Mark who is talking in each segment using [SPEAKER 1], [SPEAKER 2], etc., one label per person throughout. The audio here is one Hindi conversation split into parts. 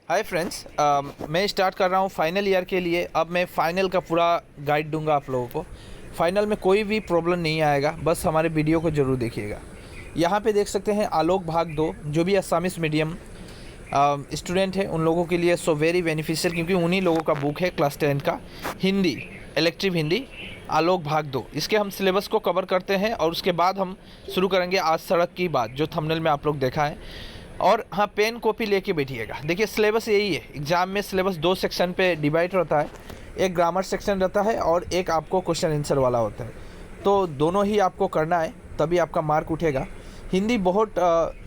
[SPEAKER 1] हाय फ्रेंड्स, मैं स्टार्ट कर रहा हूँ फाइनल ईयर के लिए। अब मैं फाइनल का पूरा गाइड दूंगा आप लोगों को। फाइनल में कोई भी प्रॉब्लम नहीं आएगा, बस हमारे वीडियो को ज़रूर देखिएगा। यहाँ पे देख सकते हैं आलोक भाग 2, जो भी असामिस मीडियम स्टूडेंट है उन लोगों के लिए सो वेरी बेनिफिशियल, क्योंकि उन्हीं लोगों का बुक है क्लास 10 का हिंदी, इलेक्टिव हिंदी, आलोक भाग 2। इसके हम सिलेबस को कवर करते हैं और उसके बाद हम शुरू करेंगे आज सड़क की बात, जो थंबनेल में आप लोग देखा है। और हाँ, पेन कॉपी लेके बैठिएगा। देखिए सिलेबस यही है। एग्ज़ाम में सिलेबस 2 सेक्शन पे डिवाइड रहता है, एक ग्रामर सेक्शन रहता है और एक आपको क्वेश्चन आंसर वाला होता है। तो दोनों ही आपको करना है, तभी आपका मार्क उठेगा। हिंदी बहुत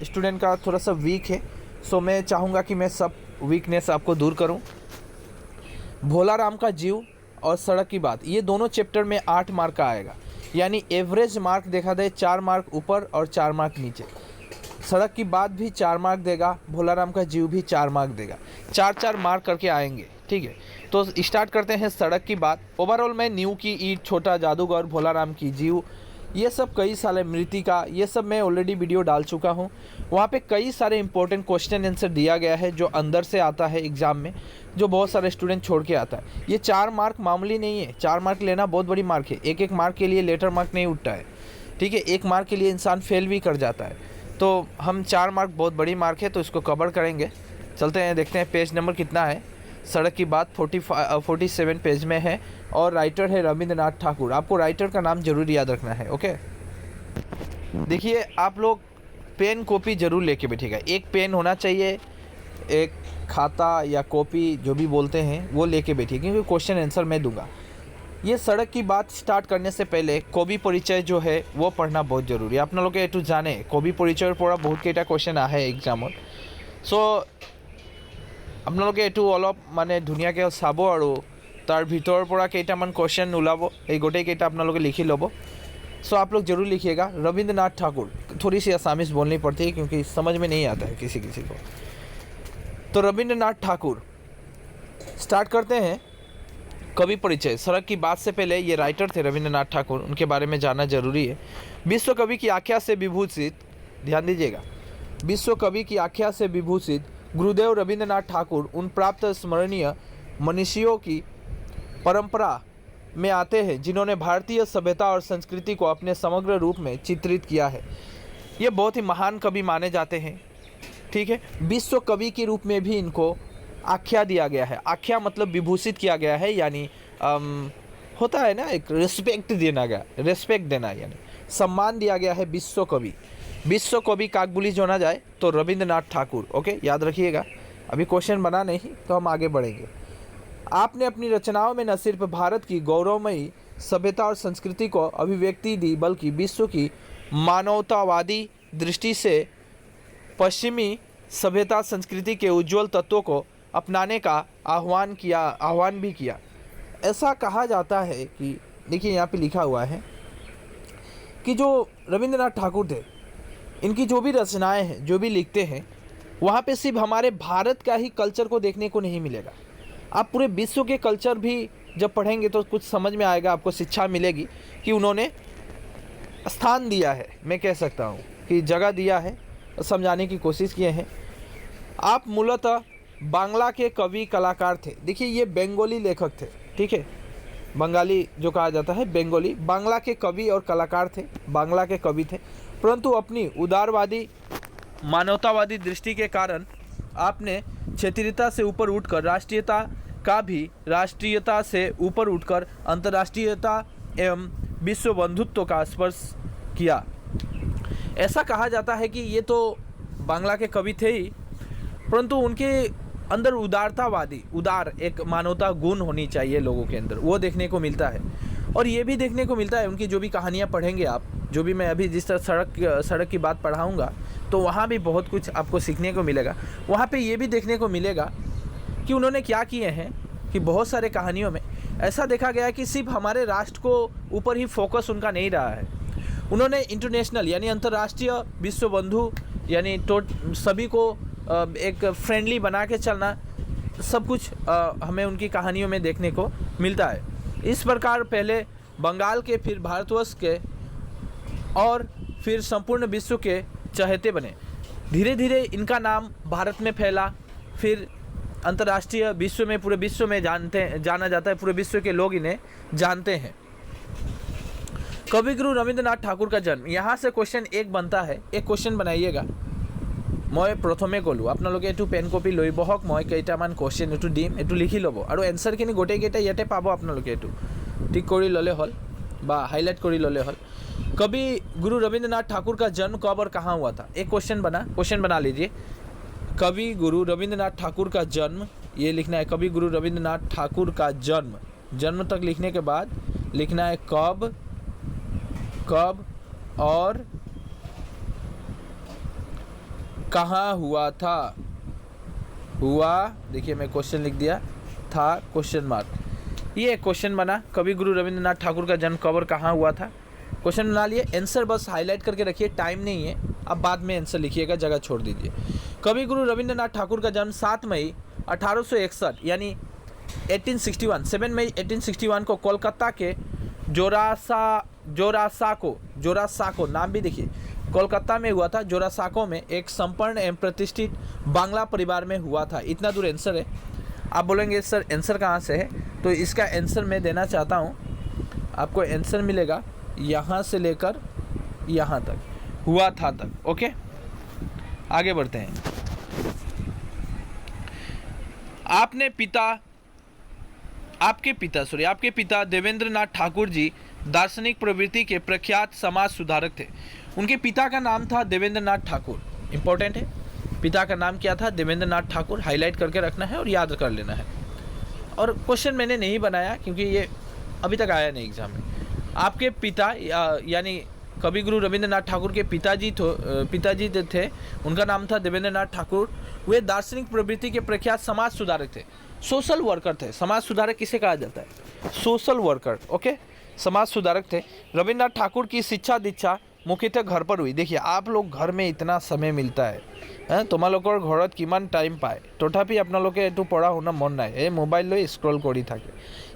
[SPEAKER 1] स्टूडेंट का थोड़ा सा वीक है, सो मैं चाहूँगा कि मैं सब वीकनेस आपको दूर करूँ। भोला राम का जीव और सड़क की बात, ये दोनों चैप्टर में 8 मार्क का आएगा, यानी एवरेज मार्क देखा जाए 4 मार्क ऊपर और 4 मार्क नीचे। सड़क की बात भी 4 मार्क देगा, भोला राम का जीव भी 4 मार्क देगा, 4-4 मार्क करके आएंगे। ठीक है, तो स्टार्ट करते हैं सड़क की बात। ओवरऑल मैं न्यू की ईट, छोटा जादूगर, भोला राम की जीव, ये सब कई सारे मृतिका, ये सब मैं ऑलरेडी वीडियो डाल चुका हूँ। वहाँ पे कई सारे इंपॉर्टेंट क्वेश्चन आंसर दिया गया है, जो अंदर से आता है एग्ज़ाम में, जो बहुत सारे स्टूडेंट छोड़ के आता है। ये 4 मार्क मामूली नहीं है, 4 मार्क लेना बहुत बड़ी मार्क है। एक मार्क के लिए लेटर मार्क नहीं उठता है, ठीक है, 1 मार्क के लिए इंसान फेल भी कर जाता है। तो हम 4 मार्क बहुत बड़ी मार्क है, तो इसको कवर करेंगे। चलते हैं, देखते हैं पेज नंबर कितना है। सड़क की बात 47 पेज में है और राइटर है रविंद्रनाथ ठाकुर। आपको राइटर का नाम जरूर याद रखना है। ओके, देखिए आप लोग पेन कॉपी ज़रूर लेके बैठिएगा। एक पेन होना चाहिए, एक खाता या कॉपी जो भी बोलते हैं वो लेके बैठिए, क्योंकि क्वेश्चन आंसर मैं दूंगा। ये सड़क की बात स्टार्ट करने से पहले कवि परिचय जो है वो पढ़ना बहुत जरूरी है। अपना लोग एटू जाने कवि परिचय पढ़ा बहुत केटा क्वेश्चन आए एग्जाम। सो अपना लोग एटू अलप माने धुनियाके चाब और तार भीतर पड़ा केटामान क्वेश्चन ओलाब, ये गोटे केटा अपना लोग लिखी लब। सो आप लोग जरूर लिखिएगा। रविंद्रनाथ ठाकुर, थोड़ी सी आसामीज बोलनी पड़ती है क्योंकि समझ में नहीं आता है किसी किसी को। तो रविंद्रनाथ ठाकुर स्टार्ट करते हैं। कवि परिचय, सड़क की बात से पहले ये राइटर थे रविंद्रनाथ ठाकुर, उनके बारे में जानना जरूरी है। विश्व कवि की आख्या से विभूषित, ध्यान दीजिएगा, विश्व कवि की आख्या से विभूषित गुरुदेव रविंद्रनाथ ठाकुर उन प्राप्त स्मरणीय मनीषियों की परंपरा में आते हैं जिन्होंने भारतीय सभ्यता और संस्कृति को अपने समग्र रूप में चित्रित किया है। ये बहुत ही महान कवि माने जाते हैं। ठीक है, विश्व कवि के रूप में भी इनको आख्या दिया गया है। आख्या मतलब विभूषित किया गया है, यानी होता है ना, एक रिस्पेक्ट देना गया, रिस्पेक्ट देना यानी सम्मान दिया गया है। विश्व कवि, विश्व कवि काकबुली जोना जाए तो रविंद्रनाथ ठाकुर। ओके, याद रखिएगा। अभी क्वेश्चन बना नहीं तो हम आगे बढ़ेंगे। आपने अपनी रचनाओं में न सिर्फ भारत की गौरवमयी सभ्यता और संस्कृति को अभिव्यक्ति दी, बल्कि विश्व की मानवतावादी दृष्टि से पश्चिमी सभ्यता संस्कृति के उज्जवल तत्वों को अपनाने का आह्वान भी किया। ऐसा कहा जाता है कि, देखिए यहाँ पे लिखा हुआ है कि जो रविंद्रनाथ ठाकुर थे, इनकी जो भी रचनाएं हैं, जो भी लिखते हैं, वहाँ पे सिर्फ हमारे भारत का ही कल्चर को देखने को नहीं मिलेगा। आप पूरे विश्व के कल्चर भी जब पढ़ेंगे तो कुछ समझ में आएगा, आपको शिक्षा मिलेगी कि उन्होंने स्थान दिया है, मैं कह सकता हूँ कि जगह दिया है, समझाने की कोशिश किए हैं। आप मूलतः बांग्ला के कवि कलाकार थे। देखिए ये बंगाली लेखक थे, ठीक है, बंगाली जो कहा जाता है बंगाली, बांग्ला के कवि और कलाकार थे, बांग्ला के कवि थे, परंतु अपनी उदारवादी मानवतावादी दृष्टि के कारण आपने क्षेत्रीयता से ऊपर उठकर राष्ट्रीयता से ऊपर उठकर अंतर्राष्ट्रीयता एवं विश्व बंधुत्व का स्पर्श किया। ऐसा कहा जाता है कि ये तो बांग्ला के कवि थे ही, परंतु उनके अंदर उदार एक मानवता गुण होनी चाहिए लोगों के अंदर, वो देखने को मिलता है। और ये भी देखने को मिलता है, उनकी जो भी कहानियाँ पढ़ेंगे आप, जो भी मैं अभी जिस तरह सड़क की बात पढ़ाऊँगा, तो वहाँ भी बहुत कुछ आपको सीखने को मिलेगा। वहाँ पे ये भी देखने को मिलेगा कि उन्होंने क्या किए हैं कि बहुत सारे कहानियों में ऐसा देखा गया है कि सिर्फ हमारे राष्ट्र को ऊपर ही फोकस उनका नहीं रहा है। उन्होंने इंटरनेशनल यानी अंतर्राष्ट्रीय विश्व बंधु यानी सभी को एक फ्रेंडली बना के चलना, सब कुछ हमें उनकी कहानियों में देखने को मिलता है। इस प्रकार पहले बंगाल के, फिर भारतवर्ष के और फिर संपूर्ण विश्व के चहेते बने। धीरे धीरे इनका नाम भारत में फैला, फिर अंतर्राष्ट्रीय विश्व में, पूरे विश्व में जाना जाता है, पूरे विश्व के लोग इन्हें जानते हैं। कविगुरु रविंद्रनाथ ठाकुर का जन्म, यहाँ से क्वेश्चन एक बनता है, एक क्वेश्चन बनाइएगा। मैं प्रथमे कलू आपनालोके एटू पेन कपि लई बहक, मैं केइटामान क्वेश्चन एटू दिम, एटू लिखि लब और एन्सारखिनि गोटेइकेइटा इयाते पाब आपनालोके। एटू ठीक करि लले हल बा हाइलाइट करि लले हल। कवि गुरु रविंद्रनाथ ठाकुर का जन्म कब और कहाँ हुआ था, एक क्वेश्चन बना लीजिए। कवि गुरु रविंद्रनाथ ठाकुर का जन्म, ये लिखना है कवि गुरु रविंद्रनाथ ठाकुर का जन्म, जन्म तक लिखने के बाद लिखना है कब और कहाँ हुआ था। हुआ, देखिए मैं क्वेश्चन लिख दिया था क्वेश्चन मार्क। ये क्वेश्चन बना, कवि गुरु रविंद्रनाथ ठाकुर का जन्म कब और कहाँ हुआ था। क्वेश्चन बना लिए, आंसर बस हाईलाइट करके रखिए, टाइम नहीं है, अब बाद में आंसर लिखिएगा, जगह छोड़ दीजिए। कवि गुरु रविंद्रनाथ ठाकुर का जन्म 7 मई 1861 यानी 1861, 7 मई 1861 को कोलकाता के जोरासाको नाम भी देखिए, कोलकाता में हुआ था। जोरासाको में एक संपन्न एवं प्रतिष्ठित बांग्ला परिवार में हुआ था। इतना दूर आंसर है। आप बोलेंगे सर आंसर कहाँ से है, तो इसका आंसर मैं देना चाहता हूँ। आपको आंसर मिलेगा यहाँ से लेकर यहाँ तक, हुआ था तक। ओके, आगे बढ़ते हैं। आपके पिता देवेंद्रनाथ ठाकुर जी दार्शनिक प्रवृत्ति के प्रख्यात समाज सुधारक थे। उनके पिता का नाम था देवेंद्रनाथ ठाकुर, इंपॉर्टेंट है। पिता का नाम क्या था, देवेंद्रनाथ ठाकुर, हाईलाइट करके रखना है और याद कर लेना है। और क्वेश्चन मैंने नहीं बनाया क्योंकि ये अभी तक आया नहीं एग्जाम में। आपके पिता यानी कवि गुरु रविंद्रनाथ ठाकुर के पिताजी थे, उनका नाम था देवेंद्रनाथ ठाकुर। वे दार्शनिक प्रवृत्ति के प्रख्यात समाज सुधारक थे, सोशल वर्कर थे। समाज सुधारक किसे कहा जाता है, सोशल वर्कर। ओके, समाज सुधारक थे। रविंद्रनाथ ठाकुर की शिक्षा दीक्षा मुख्यतः घर पर हुई। देखिए आप लोग घर में इतना समय मिलता है, तुम्हारे घरत किमान टाइम पाए, तथापि आपनालोके एटू पढ़ा होना मन ना है, मोबाइल लो स्क्रॉल करी थाके,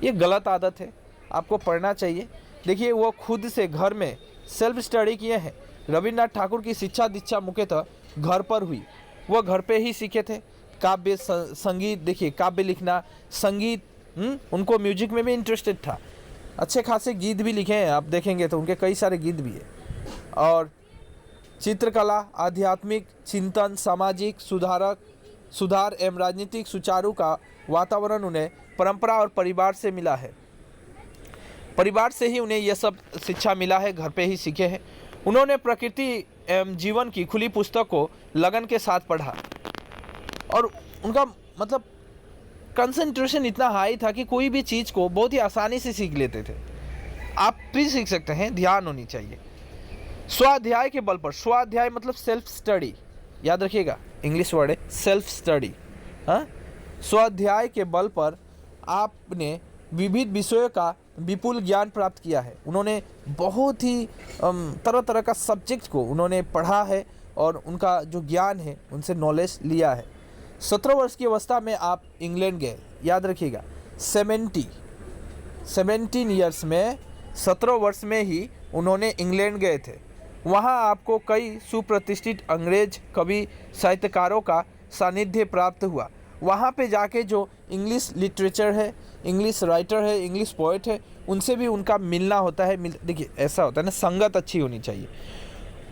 [SPEAKER 1] ये गलत आदत है। आपको पढ़ना चाहिए। देखिए वो खुद से घर में सेल्फ स्टडी किए हैं। रविंद्रनाथ ठाकुर की शिक्षा दीक्षा मुख्यतः घर पर हुई, वह घर पे ही सीखे थे। काव्य संगीत, देखिए काव्य लिखना, संगीत, उनको म्यूजिक में भी इंटरेस्टेड था। अच्छे खासे गीत भी लिखे हैं, आप देखेंगे तो उनके कई सारे गीत भी है। और चित्रकला, आध्यात्मिक चिंतन, सामाजिक सुधार एवं राजनीतिक सुचारू का वातावरण उन्हें परंपरा और परिवार से मिला है। परिवार से ही उन्हें यह सब शिक्षा मिला है, घर पे ही सीखे हैं। उन्होंने प्रकृति एवं जीवन की खुली पुस्तक को लगन के साथ पढ़ा और उनका मतलब कंसंट्रेशन इतना हाई था कि कोई भी चीज़ को बहुत ही आसानी से सीख लेते थे। आप भी सीख सकते हैं, ध्यान होनी चाहिए। स्वाध्याय के बल पर, स्वाध्याय मतलब सेल्फ स्टडी, याद रखिएगा, इंग्लिश वर्ड है सेल्फ स्टडी। हाँ, स्वाध्याय के बल पर आपने विविध विषयों का विपुल ज्ञान प्राप्त किया है। उन्होंने बहुत ही तरह तरह का सब्जेक्ट को उन्होंने पढ़ा है और उनका जो ज्ञान है उनसे नॉलेज लिया है। 17 वर्ष की अवस्था में आप इंग्लैंड गए, याद रखिएगा। 17 ईयर्स में, 17 वर्ष में ही उन्होंने इंग्लैंड गए थे। वहाँ आपको कई सुप्रतिष्ठित अंग्रेज कवि साहित्यकारों का सानिध्य प्राप्त हुआ। वहाँ पे जाके जो इंग्लिश लिटरेचर है, इंग्लिश राइटर है, इंग्लिश पोएट है, उनसे भी उनका मिलना होता है। देखिए ऐसा होता है ना, संगत अच्छी होनी चाहिए।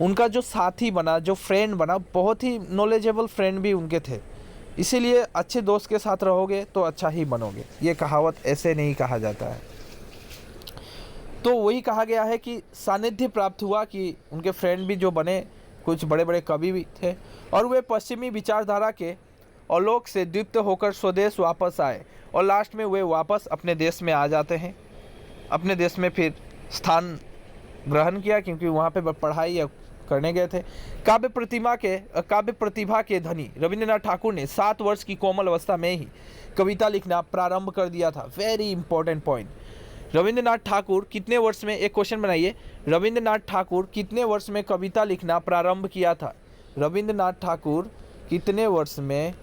[SPEAKER 1] उनका जो साथी बना, जो फ्रेंड बना, बहुत ही नॉलेजेबल फ्रेंड भी उनके थे। इसीलिए अच्छे दोस्त के साथ रहोगे तो अच्छा ही बनोगे, ये कहावत ऐसे नहीं कहा जाता है। तो वही कहा गया है कि सानिध्य प्राप्त हुआ कि उनके फ्रेंड भी जो बने, कुछ बड़े बड़े कवि भी थे और वे पश्चिमी विचारधारा के आलोक से दीप्त होकर स्वदेश वापस आए और लास्ट में वे वापस अपने देश में आ जाते हैं। अपने देश में फिर स्थान ग्रहण किया क्योंकि वहाँ पे पढ़ाई करने गए थे। काव्य प्रतिभा के धनी रविंद्रनाथ ठाकुर ने 7 वर्ष की कोमल अवस्था में ही कविता लिखना प्रारंभ कर दिया था। Very important point. Rabindranath Thakur कितने वर्ष में, एक क्वेश्चन बनाइए, रविंद्रनाथ ठाकुर कितने वर्ष में कविता लिखना प्रारंभ किया था? रविंद्रनाथ ठाकुर कितने वर्ष में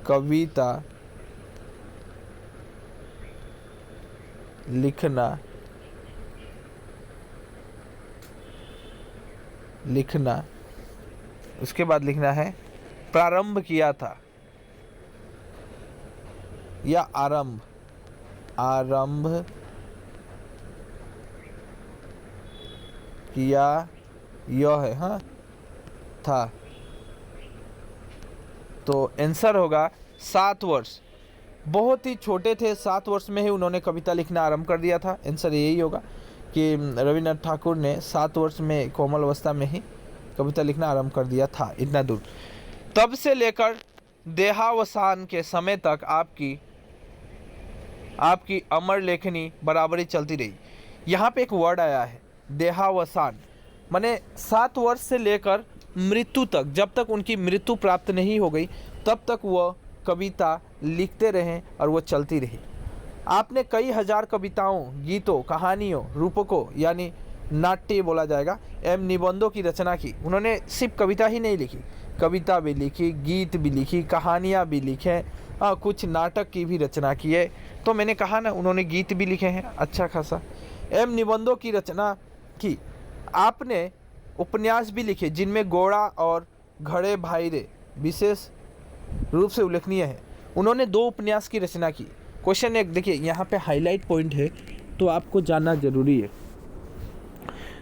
[SPEAKER 1] कविता लिखना लिखना, उसके बाद लिखना है प्रारंभ किया था या आरंभ, आरंभ किया, यह है, हाँ, था। तो आंसर होगा 7 वर्ष। बहुत ही छोटे थे, 7 वर्ष में ही उन्होंने कविता लिखना आरंभ कर दिया था। आंसर यही होगा कि रविन्द्रनाथ ठाकुर ने 7 वर्ष में, कोमल अवस्था में ही कविता लिखना आरंभ कर दिया था। इतना दूर। तब से लेकर देहावसान के समय तक आपकी अमर लेखनी बराबरी चलती रही। यहाँ पे एक वर्ड आया है देहावसान, माने 7 वर्ष से लेकर मृत्यु तक, जब तक उनकी मृत्यु प्राप्त नहीं हो गई तब तक वह कविता लिखते रहे और वो चलती रही। आपने कई हजार कविताओं, गीतों, कहानियों, रूपकों यानी नाट्य बोला जाएगा एवं निबंधों की रचना की। उन्होंने सिर्फ कविता ही नहीं लिखी, कविता भी लिखी, गीत भी लिखी, कहानियाँ भी लिखे, कुछ नाटक की भी रचना की है। तो मैंने कहा ना, उन्होंने गीत भी लिखे हैं अच्छा खासा, एवं निबंधों की रचना की। आपने उपन्यास भी लिखे जिनमें गोड़ा और घड़े भाईरे विशेष रूप से उल्लेखनीय है। उन्होंने 2 उपन्यास की रचना की। क्वेश्चन 1 देखिए, यहाँ पे हाईलाइट पॉइंट है तो आपको जानना जरूरी है।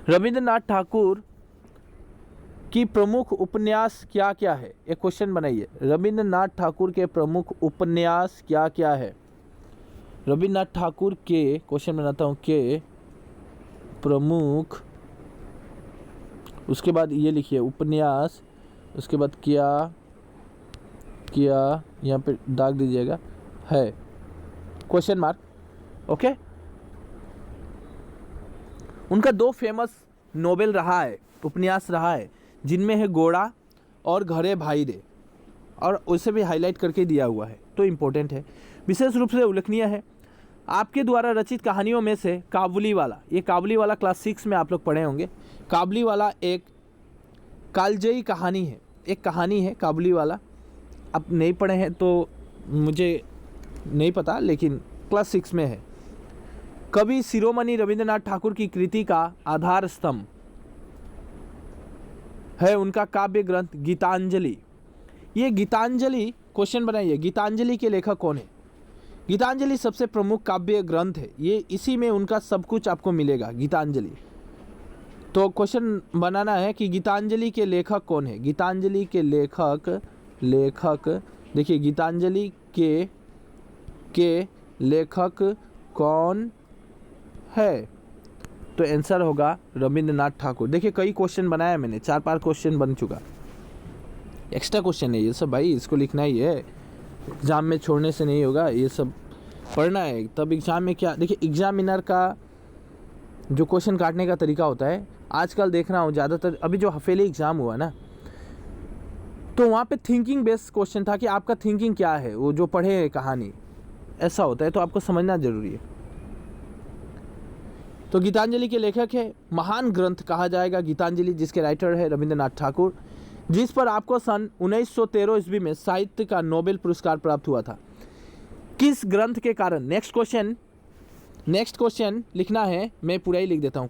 [SPEAKER 1] रविंद्रनाथ ठाकुर की प्रमुख उपन्यास क्या क्या है? एक क्वेश्चन बनाइए, रविंद्रनाथ ठाकुर के प्रमुख उपन्यास क्या क्या है? रविंद्रनाथ ठाकुर के, क्वेश्चन बनाता हूँ, के प्रमुख, उसके बाद ये लिखिए उपन्यास, उसके बाद क्या यहाँ पे दाग दीजिएगा, है क्वेश्चन मार्क, ओके। उनका 2 फेमस नोवेल रहा है, उपन्यास रहा है, जिनमें है गोड़ा और घरे भाई रे, और उसे भी हाईलाइट करके दिया हुआ है, तो इम्पोर्टेंट है, विशेष रूप से उल्लेखनीय है। आपके द्वारा रचित कहानियों में से काबुलीवाला, ये काबुलीवाला क्लास 6 में आप लोग पढ़े होंगे। काबुलीवाला एक कालजयी कहानी है, एक कहानी है काबुलीवाला। आप नहीं पढ़े हैं तो मुझे नहीं पता, लेकिन क्लास 6 में है। कवि शिरोमणि रविंद्रनाथ ठाकुर की कृति का आधार स्तंभ है उनका काव्य ग्रंथ गीतांजलि। ये गीतांजलि, क्वेश्चन बनाइए, गीतांजलि के लेखक कौन है? गीतांजलि सबसे प्रमुख काव्य ग्रंथ है, ये इसी में उनका सब कुछ आपको मिलेगा, गीतांजलि। तो क्वेश्चन बनाना है कि गीतांजलि के लेखक कौन है? गीतांजलि के लेखक देखिए, गीतांजलि के लेखक कौन है? तो आंसर होगा रविंद्रनाथ ठाकुर। देखिए कई क्वेश्चन बनाया मैंने, 4-5 क्वेश्चन बन चुका, एक्स्ट्रा क्वेश्चन है ये सब भाई, इसको लिखना ही है, एग्ज़ाम में छोड़ने से नहीं होगा, ये सब पढ़ना है। तब एग्ज़ाम में क्या, देखिए एग्जामिनर का जो क्वेश्चन काटने का तरीका होता है, आजकल देख रहा हूँ ज़्यादातर, अभी जो हफेली एग्ज़ाम हुआ ना, तो वहाँ पे थिंकिंग बेस्ड क्वेश्चन था कि आपका थिंकिंग क्या है, वो जो पढ़े कहानी, ऐसा होता है, तो आपको समझना जरूरी है। तो गीतांजलि के लेखक है, महान ग्रंथ कहा जाएगा गीतांजलि, जिसके राइटर है रविंद्रनाथ ठाकुर, जिस पर आपको सन 1913 ईस्वी में साहित्य का नोबेल पुरस्कार प्राप्त हुआ था। किस ग्रंथ के कारण? नेक्स्ट क्वेश्चन लिखना है, मैं पूरा ही लिख देता हूँ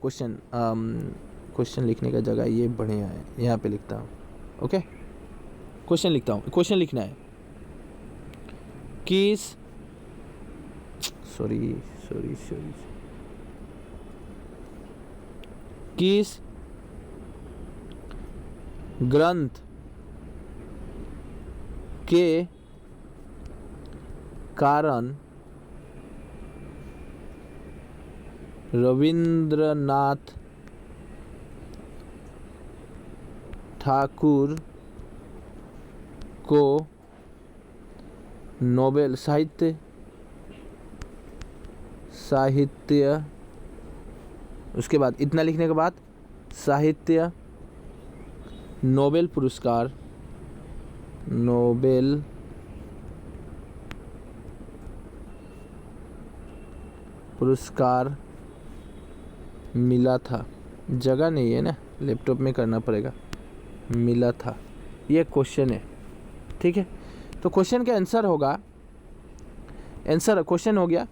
[SPEAKER 1] क्वेश्चन लिखने का जगह ये बढ़िया है, यहाँ पे लिखता हूँ, ओके। क्वेश्चन लिखता हूँ, क्वेश्चन लिखना है, किस, सॉरी किस ग्रंथ के कारण रविंद्रनाथ ठाकुर को नोबेल साहित्य, उसके बाद इतना लिखने के बाद साहित्य नोबेल पुरस्कार मिला था। जगह नहीं है ना, लैपटॉप में करना पड़ेगा, मिला था, ये क्वेश्चन है, ठीक है। तो क्वेश्चन का आंसर होगा, क्वेश्चन हो गया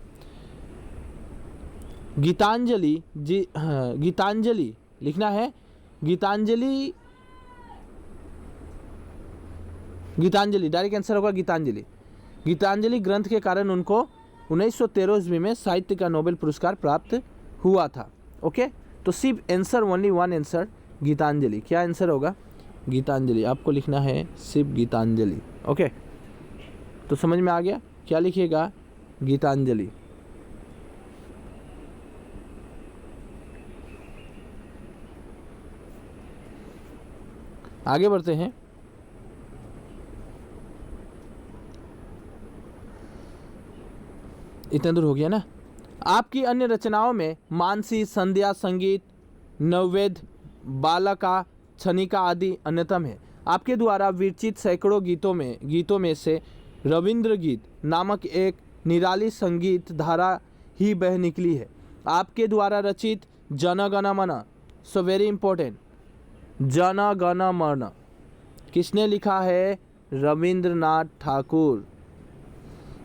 [SPEAKER 1] गीतांजलि, गीतांजलि लिखना है गीतांजलि, गीतांजलि डायरेक्ट आंसर होगा गीतांजलि। गीतांजलि ग्रंथ के कारण उनको 1913 ईस्वी में साहित्य का नोबेल पुरस्कार प्राप्त हुआ था। ओके, तो सिर्फ answer only one answer Gitanjali. क्या आंसर होगा? गीतांजलि। आपको लिखना है सिर्फ गीतांजलि। ओके, तो समझ में आ गया? क्या लिखिएगा? गीतांजलि। आगे बढ़ते हैं। इतना दूर हो गया ना। आपकी अन्य रचनाओं में मानसी, संध्या, संगीत, नववेद, बालका, छनिका आदि अन्यतम है। आपके द्वारा विरचित सैकड़ों गीतों में से रविंद्र गीत नामक एक निराली संगीत धारा ही बह निकली है। आपके द्वारा रचित जन गण मन, so very important, Jana Gana मन किसने लिखा है? रविंद्रनाथ ठाकुर।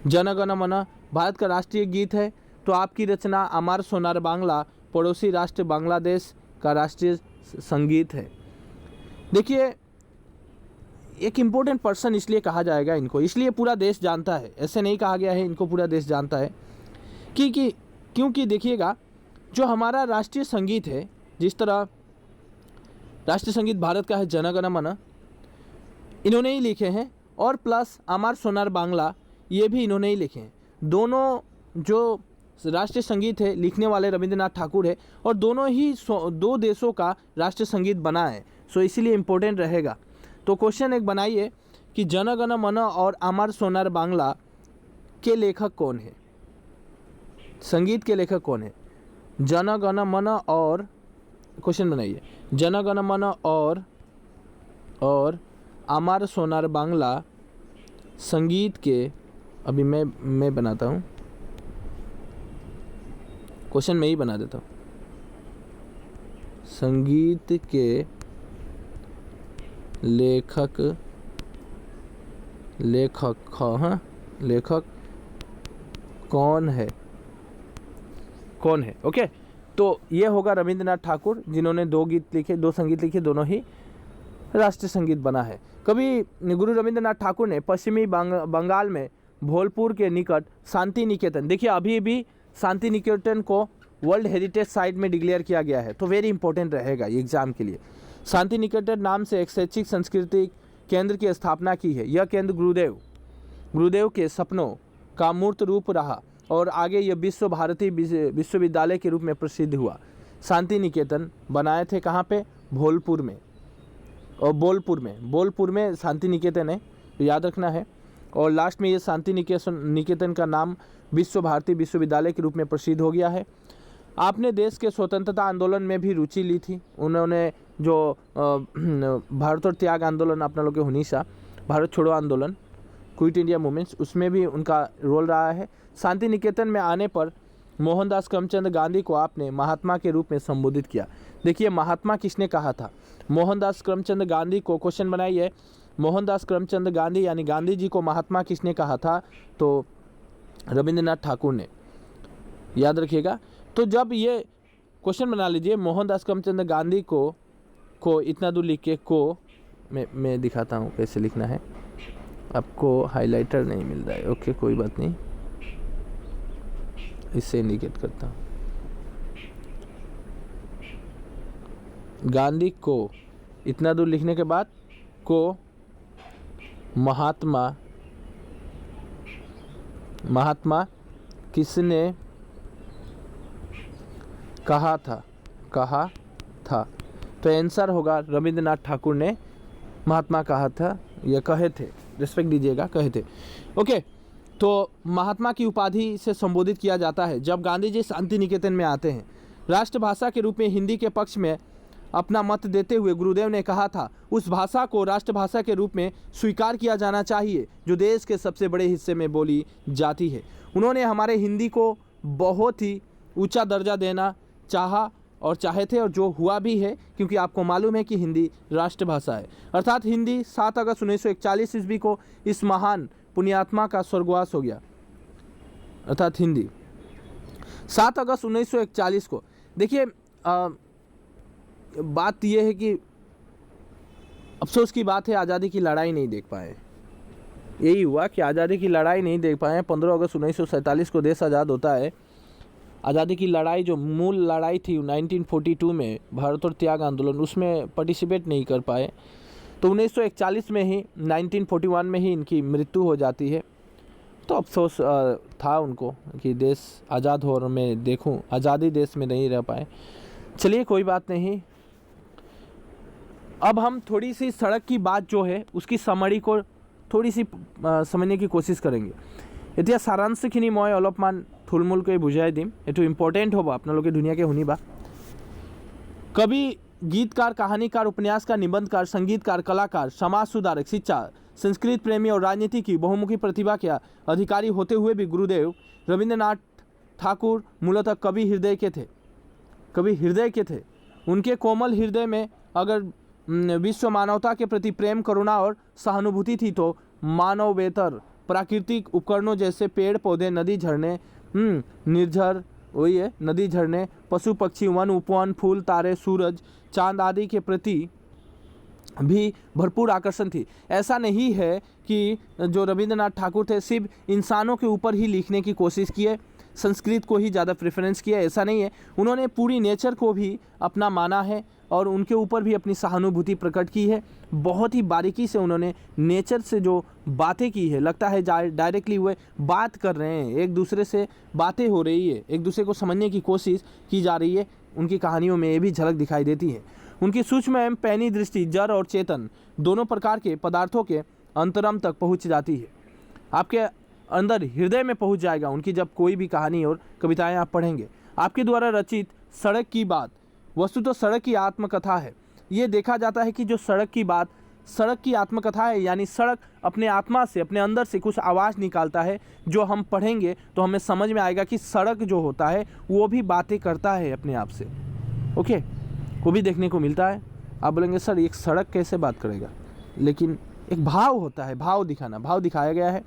[SPEAKER 1] जन गण मन भारत का राष्ट्रीय गीत है। तो आपकी रचना अमर सोनार बांग्ला पड़ोसी राष्ट्र बांग्लादेश का राष्ट्रीय संगीत है। देखिए, एक इम्पोर्टेंट पर्सन इसलिए कहा जाएगा इनको, इसलिए पूरा देश जानता है, ऐसे नहीं कहा गया है इनको पूरा देश जानता है क्योंकि देखिएगा, जो हमारा राष्ट्रीय संगीत है, जिस तरह राष्ट्रीय संगीत भारत का है जन गण मन, इन्होंने ही लिखे हैं, और प्लस अमर सोनार बांग्ला ये भी इन्होंने ही लिखे हैं। दोनों जो राष्ट्रीय संगीत है लिखने वाले रविंद्रनाथ ठाकुर है, और दोनों ही दो देशों का राष्ट्रीय संगीत बना है। सो इसीलिए इम्पोर्टेंट रहेगा। तो क्वेश्चन एक बनाइए कि जन गण मन और अमर सोनार बांग्ला के लेखक कौन है? संगीत के लेखक कौन है? जन गण मन और, क्वेश्चन बनाइए, जन गण मन और अमर सोनार बांग्ला संगीत के, अभी मैं बनाता हूँ क्वेश्चन, मैं ही बना देता हूँ। संगीत के लेखक कौन है? ओके, तो ये होगा रविंद्रनाथ ठाकुर, जिन्होंने दो संगीत लिखे, दोनों ही राष्ट्रीय संगीत बना है। कभी गुरु रविंद्रनाथ ठाकुर ने पश्चिमी बंगाल में भोलपुर के निकट शांति निकेतन, देखिए अभी भी शांति निकेतन को वर्ल्ड हेरिटेज साइट में डिक्लेयर किया गया है, तो वेरी इंपॉर्टेंट रहेगा ये एग्जाम के लिए। शांति निकेतन नाम से एक शैक्षिक सांस्कृतिक केंद्र की स्थापना की है। यह केंद्र गुरुदेव के सपनों का मूर्त रूप रहा और आगे यह विश्व भारती विश्वविद्यालय के रूप में प्रसिद्ध हुआ। शांति निकेतन बनाए थे कहाँ पे? भोलपुर में और बोलपुर में शांति निकेतन है, तो याद रखना है। और लास्ट में ये शांति निकेतन का नाम विश्व भारती विश्वविद्यालय के रूप में प्रसिद्ध हो गया है। आपने देश के स्वतंत्रता आंदोलन में भी रुचि ली थी। उन्होंने जो भारत और त्याग आंदोलन, अपना लोग के हुनीसा भारत छोड़ो आंदोलन, क्विट इंडिया मूवमेंट्स, उसमें भी उनका रोल रहा है। शांति निकेतन में आने पर मोहनदास करमचंद गांधी को आपने महात्मा के रूप में संबोधित किया। देखिए, महात्मा किसने कहा था? मोहनदास करमचंद गांधी को। क्वेश्चन बनाइए, मोहनदास करमचंद गांधी यानी गांधी जी को महात्मा किसने कहा था? तो रविंद्रनाथ ठाकुर ने, याद रखिएगा। तो जब ये क्वेश्चन बना लीजिए, मोहनदास करमचंद गांधी को इतना दूर लिख के मैं दिखाता हूँ कैसे लिखना है। आपको हाइलाइटर नहीं मिल रहा है, ओके कोई बात नहीं, इससे इंडिकेट करता हूँ। गांधी को इतना दूर लिखने के बाद को महात्मा किसने कहा था? तो आंसर होगा रविंद्रनाथ ठाकुर ने महात्मा कहा था, या कहे थे, रिस्पेक्ट दीजिएगा, कहे थे। ओके, तो महात्मा की उपाधि से संबोधित किया जाता है जब गांधी जी शांति निकेतन में आते हैं। राष्ट्रभाषा के रूप में हिंदी के पक्ष में अपना मत देते हुए गुरुदेव ने कहा था, उस भाषा को राष्ट्रभाषा के रूप में स्वीकार किया जाना चाहिए जो देश के सबसे बड़े हिस्से में बोली जाती है। उन्होंने हमारे हिंदी को बहुत ही ऊंचा दर्जा देना चाहा और चाहे थे, और जो हुआ भी है, क्योंकि आपको मालूम है कि हिंदी राष्ट्रभाषा है। अर्थात हिंदी 7 अगस्त 1941 ईस्वी को इस महान पुण्यात्मा का स्वर्गवास हो गया। अर्थात हिंदी 7 अगस्त 1941 को। देखिए,
[SPEAKER 2] बात ये है कि अफसोस की बात है, आज़ादी की लड़ाई नहीं देख पाए। यही हुआ कि आज़ादी की लड़ाई नहीं देख पाए। 15 अगस्त 1947 को देश आज़ाद होता है। आज़ादी की लड़ाई जो मूल लड़ाई थी 1942 में, भारत और त्याग आंदोलन, उसमें पार्टिसिपेट नहीं कर पाए। तो 1941 में ही 1941 में ही इनकी मृत्यु हो जाती है। तो अफसोस था उनको कि देश आज़ाद हो और मैं देखूं आज़ादी देश में नहीं रह पाए। चलिए कोई बात नहीं। अब हम थोड़ी सी सड़क की बात जो है उसकी समरी को थोड़ी सी समझने की कोशिश करेंगे। এতিয়া সাৰাংশখিনি মই অলপমান থুলমূলকৈ বুজাই দিম। এইটো ইম্পৰ্টেণ্ট হ'ব আপোনালোকে ধুনীয়াকৈ শুনিবা। कवि, गीतकार, कहानीकार, उपन्यासकार, निबंधकार, संगीतकार, कलाकार, समाज सुधारक, शिक्षा, संस्कृत प्रेमी और राजनीति की बहुमुखी प्रतिभा के अधिकारी होते हुए भी गुरुदेव रविंद्रनाथ ठाकुर मूलतः कवि हृदय के थे। उनके कोमल हृदय में अगर विश्व मानवता के प्रति प्रेम, करुणा और सहानुभूति थी तो मानवेतर प्राकृतिक उपकरणों जैसे पेड़ पौधे, नदी झरने, निर्झर वही है नदी झरने, पशु पक्षी, वन उपवन, फूल, तारे, सूरज, चांद आदि के प्रति भी भरपूर आकर्षण थी। ऐसा नहीं है कि जो रविंद्रनाथ ठाकुर थे सिर्फ इंसानों के ऊपर ही लिखने की कोशिश किए, संस्कृत को ही ज़्यादा प्रेफरेंस किया, ऐसा नहीं है। उन्होंने पूरी नेचर को भी अपना माना है और उनके ऊपर भी अपनी सहानुभूति प्रकट की है। बहुत ही बारीकी से उन्होंने नेचर से जो बातें की है, लगता है डायरेक्टली वो बात कर रहे हैं, एक दूसरे से बातें हो रही है, एक दूसरे को समझने की कोशिश की जा रही है। उनकी कहानियों में ये भी झलक दिखाई देती है। उनकी सूक्ष्म एवं पैनी दृष्टि जड़ और चेतन दोनों प्रकार के पदार्थों के अंतरम तक पहुँच जाती है, आपके अंदर हृदय में पहुँच जाएगा उनकी जब कोई भी कहानी और कविताएँ आप पढ़ेंगे। आपके द्वारा रचित सड़क की बात वस्तुतः सड़क की आत्मकथा है। ये देखा जाता है कि जो सड़क की बात सड़क की आत्मकथा है, यानी सड़क अपने आत्मा से, अपने अंदर से कुछ आवाज़ निकालता है जो हम पढ़ेंगे तो हमें समझ में आएगा कि सड़क जो होता है वो भी बातें करता है अपने आप से। ओके, वो भी देखने को मिलता है। आप बोलेंगे सर एक सड़क कैसे बात करेगा, लेकिन एक भाव होता है, भाव दिखाया गया है।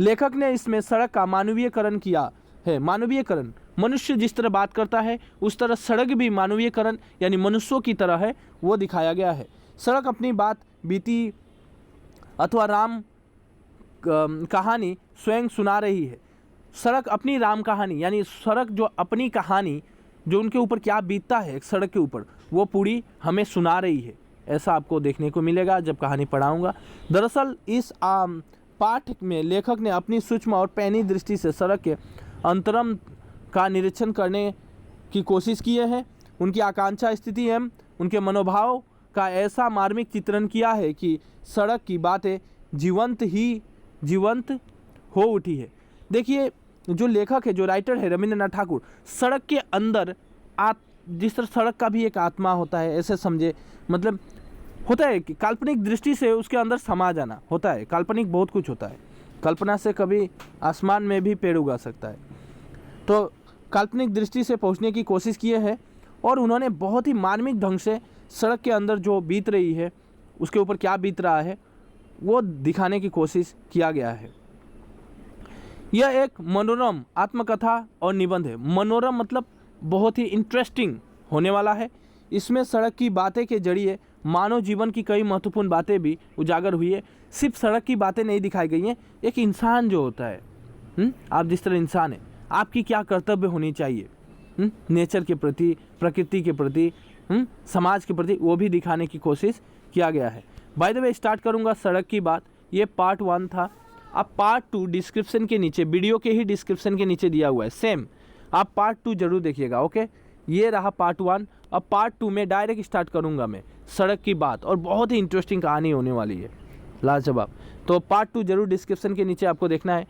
[SPEAKER 2] लेखक ने इसमें सड़क का मानवीयकरण किया है। मानवीयकरण, मनुष्य जिस तरह बात करता है उस तरह सड़क भी मानवीयकरण यानी मनुष्यों की तरह है, वो दिखाया गया है। सड़क अपनी बात बीती अथवा राम कहानी स्वयं सुना रही है। सड़क अपनी राम कहानी यानी सड़क जो अपनी कहानी जो उनके ऊपर क्या बीतता है एक सड़क के ऊपर, वो पूरी हमें सुना रही है। ऐसा आपको देखने को मिलेगा जब कहानी पढ़ाऊँगा। दरअसल इस पाठ में लेखक ने अपनी सूक्ष्म और पैनी दृष्टि से सड़क के अंतरम का निरीक्षण करने की कोशिश किए हैं। उनकी आकांक्षा, स्थिति एवं उनके मनोभाव का ऐसा मार्मिक चित्रण किया है कि सड़क की बातें जीवंत हो उठी है। देखिए जो लेखक है, जो राइटर है रविंद्रनाथ ठाकुर, सड़क के अंदर जिस तरह सड़क का भी एक आत्मा होता है, ऐसे समझे, मतलब होता है कि काल्पनिक दृष्टि से उसके अंदर समा जाना होता है। काल्पनिक बहुत कुछ होता है, कल्पना से कभी आसमान में भी पेड़ उगा सकता है। तो काल्पनिक दृष्टि से पहुंचने की कोशिश किए हैं और उन्होंने बहुत ही मार्मिक ढंग से सड़क के अंदर जो बीत रही है, उसके ऊपर क्या बीत रहा है, वो दिखाने की कोशिश किया गया है। यह एक मनोरम आत्मकथा और निबंध है। मनोरम मतलब बहुत ही इंटरेस्टिंग होने वाला है। इसमें सड़क की बातें के जरिए मानव जीवन की कई महत्वपूर्ण बातें भी उजागर हुई है। सिर्फ सड़क की बातें नहीं दिखाई गई हैं, एक इंसान जो होता है, आप जिस तरह इंसान है, आपकी क्या कर्तव्य होनी चाहिए नेचर के प्रति, प्रकृति के प्रति, समाज के प्रति, वो भी दिखाने की कोशिश किया गया है। बाय द वे स्टार्ट करूँगा सड़क की बात। ये पार्ट 1 था। अब पार्ट 2 डिस्क्रिप्शन के नीचे, वीडियो के ही डिस्क्रिप्शन के नीचे दिया हुआ है, सेम आप पार्ट 2 जरूर देखिएगा। ओके, ये रहा पार्ट 1। अब पार्ट 2 में डायरेक्ट स्टार्ट करूँगा मैं सड़क की बात, और बहुत ही इंटरेस्टिंग कहानी होने वाली है, लाजवाब। तो पार्ट 2 जरूर डिस्क्रिप्शन के नीचे आपको देखना है।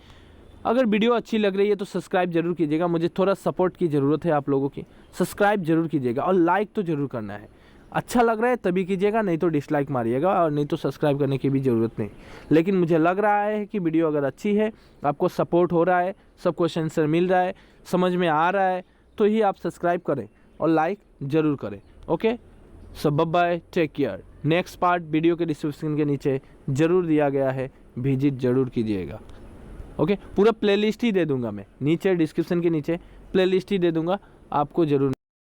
[SPEAKER 2] अगर वीडियो अच्छी लग रही है तो सब्सक्राइब जरूर कीजिएगा, मुझे थोड़ा सपोर्ट की ज़रूरत है आप लोगों की। सब्सक्राइब जरूर कीजिएगा और लाइक तो ज़रूर करना है। अच्छा लग रहा है तभी कीजिएगा, नहीं तो डिसलाइक मारिएगा, और नहीं तो सब्सक्राइब करने की भी ज़रूरत नहीं। लेकिन मुझे लग रहा है कि वीडियो अगर अच्छी है, आपको सपोर्ट हो रहा है, सब क्वेश्चन आंसर मिल रहा है, समझ में आ रहा है, तो ही आप सब्सक्राइब करें और लाइक ज़रूर करें। Okay, so bye bye, take care. Next part video के डिस्क्रिप्शन के नीचे ज़रूर दिया गया है, विजिट ज़रूर कीजिएगा। ओके, पूरा प्लेलिस्ट ही दे दूंगा मैं, नीचे डिस्क्रिप्शन के नीचे प्लेलिस्ट ही दे दूंगा, आपको ज़रूर